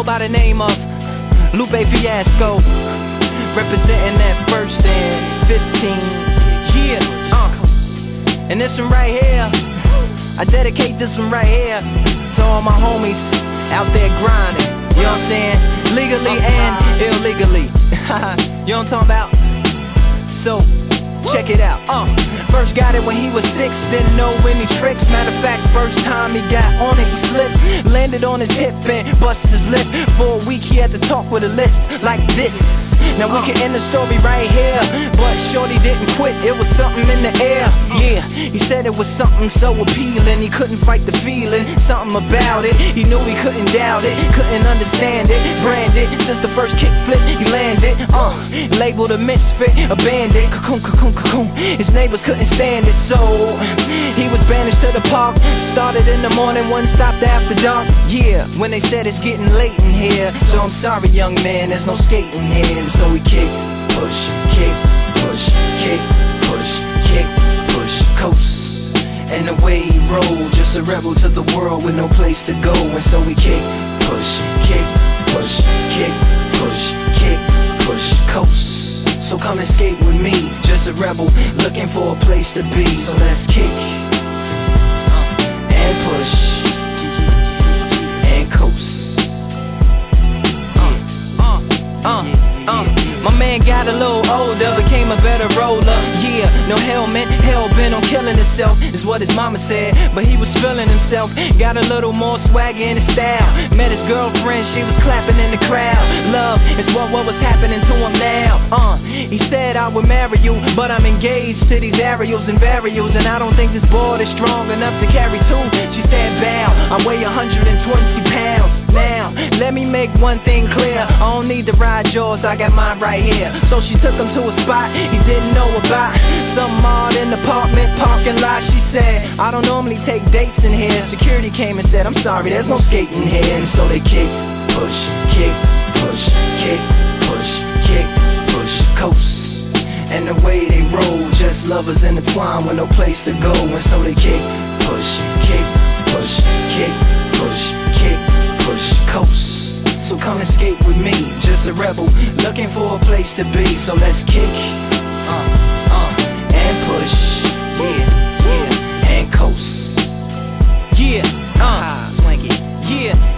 go by the name of Lupe Fiasco, representing that first and 15. And this one right here, I dedicate this one right here to all my homies out there grinding. You know what I'm saying? Legally and illegally. You know what I'm talking about? So, check it out. First got it when he was 6, didn't know any tricks. Matter of fact, first time he got on it, he slipped, landed on his hip and busted his lip. For a week he had to talk with a list like this. Now we can end the story right here, but shorty didn't quit, it was something in the air. Yeah, he said it was something so appealing, he couldn't fight the feeling, something about it. He knew he couldn't doubt it, couldn't understand it. Branded, since the first kick flip he landed. Labeled a misfit, a bandit. Cocoon, cocoon, cocoon. His neighbors couldn't stand it, so he was banished to the park. Started in the morning, one stopped after dark. Yeah, when they said it's getting late in here, so I'm sorry young man, there's no skating here. So we kick, push, kick, push, kick, push, kick, push, coast. And away he rolled, just a rebel to the world with no place to go. And so we kick, push, kick, push, kick, push, kick, push, coast. So come and skate with me, just a rebel looking for a place to be. So let's kick and push and coast. My man got a little older, became a better roller. Yeah, no helmet, hell-bent on killing himself is what his mama said, but he was feeling himself. Got a little more swagger in his style. Met his girlfriend, she was clapping in the crowd. Love is what was happening to him now. He said I would marry you, but I'm engaged to these aerials and varials, and I don't think this board is strong enough to carry two. She said bow, I weigh 120 pounds. Now, let me make one thing clear, I don't need to ride yours, I got mine right here. So she took him to a spot he didn't know about, some odd in the apartment parking lot. She said, I don't normally take dates in here. Security came and said, I'm sorry, there's no skating here. And so they kick, push, kick, push, kick, push, kick, push, coast. And the way they roll, just lovers intertwined with no place to go. And so they kick, push, kick, push, kick, push, kick, push, coast. So come and skate with me, just a rebel looking for a place to be. So let's kick and push, yeah, and coast. Yeah, swanky.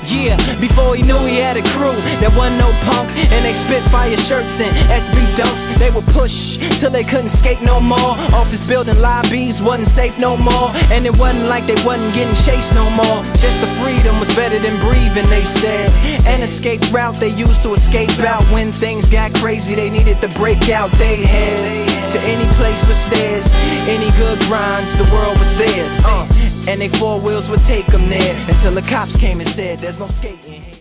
Yeah, before he knew he had a crew that wasn't no punk, and they spit fire shirts and SB dunks. They would push till they couldn't skate no more. Office building lobbies wasn't safe no more, and it wasn't like they wasn't getting chased no more. Just the freedom was better than breathing, they said. An escape route they used to escape out when things got crazy. They needed to break out. They head to any place with stairs, any good grinds, the world was theirs. And they four wheels would take them there until the cops came and said there's no skating here.